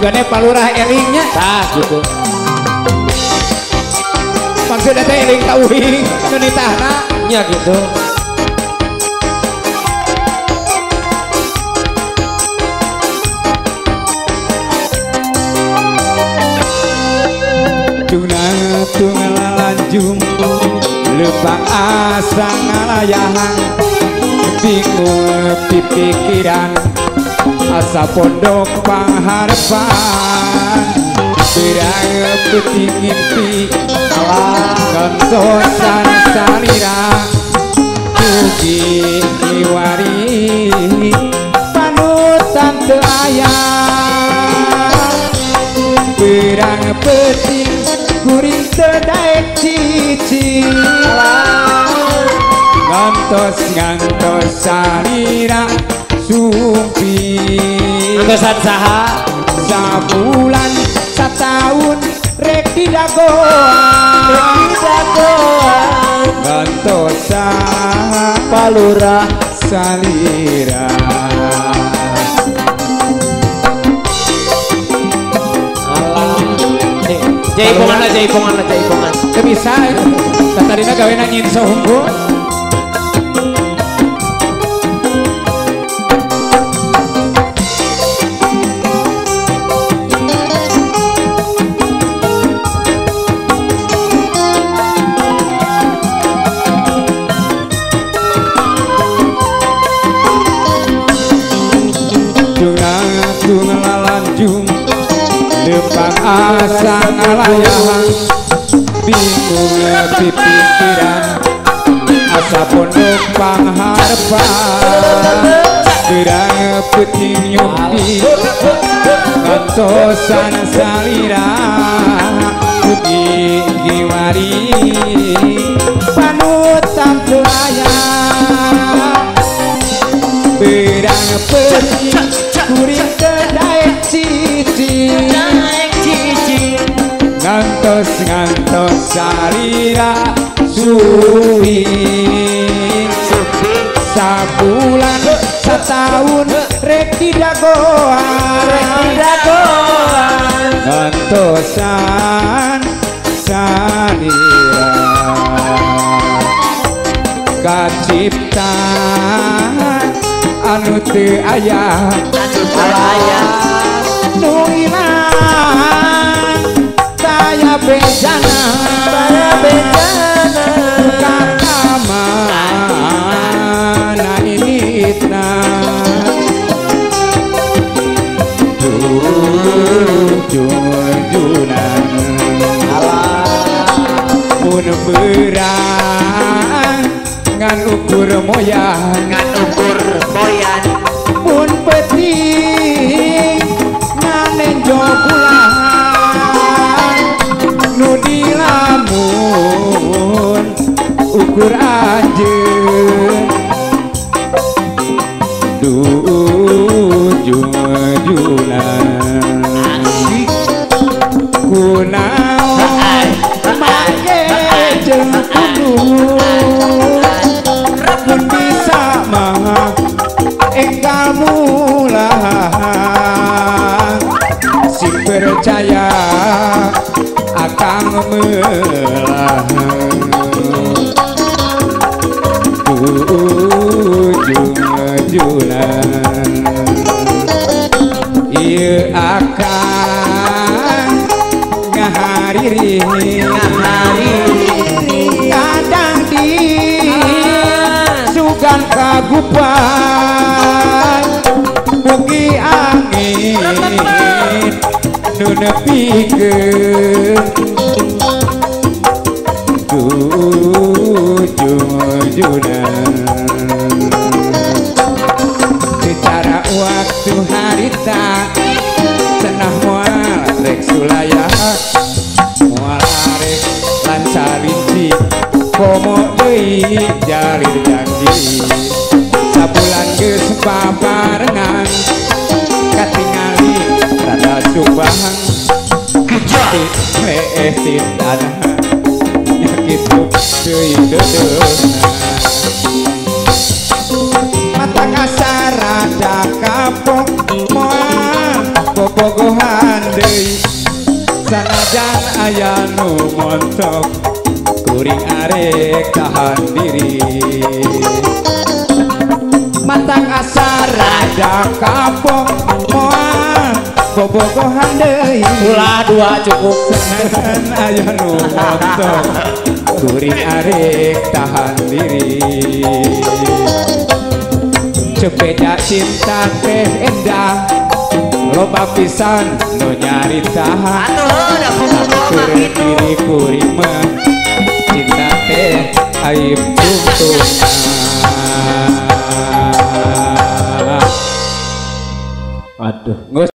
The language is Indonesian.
juga nih palurah elingnya tah gitu maksudnya teh eling tauhing nunitahna nya gitu Tungalalanjung lepang asa ngalayahan bingung pipikiran asa pondok pangharapan berang peti ngimpi ngontosan salira ugi iwari panutan teu aya berang peti kuring terdaik cici ngantos salira sumpi ngantosan saha sabulan satahun rek didagoan ngantosan palurah salira jaipongan lah Gak bisa tadina gawe nangin sohungku Tungalalanjung depan asa ngalayahan bingung pipikiran asa pondok pangharapan gerang peti nyumpi ngantosan salira ugi giwari panutan teu aya berang peti kuring terdaik cici ngantos salira suwi sabulan setahun rek didagoan ngantosan salira kaciptaan anu teu aya nu ilang saya bejana kata mana initna jujunan mun berang ngan ukur moyan mun peti nganenjo bulan nu dilamun ukur anjeun ujung-ujungan kunaon make jeung kudu mun bisa mah enggal mulah si percaya akan melah ujung-ujungan ieu akan ngahariri kadang di sugan kagupan mugi angin nu nepikeun ujung-ujungan secara waktu harita cenah moal rek sulaya moal arek lancar rinci komo deui jalin janji sabulan geus pabarengan katingali rada subahang leeh titana kitu deui dedeuna mata kasar rada kapok moal bobogohan deui sanajan aya nu montok kuring arek tahan diri matang asar raja kapok moal bobogohan deui ulah dua cukup sanajan aya nu montok kuring arek tahan diri sepeda cinta teh endah loba pisan nu nyaritahan kuring diri kuring mah cinta teh aib tuntungan aduh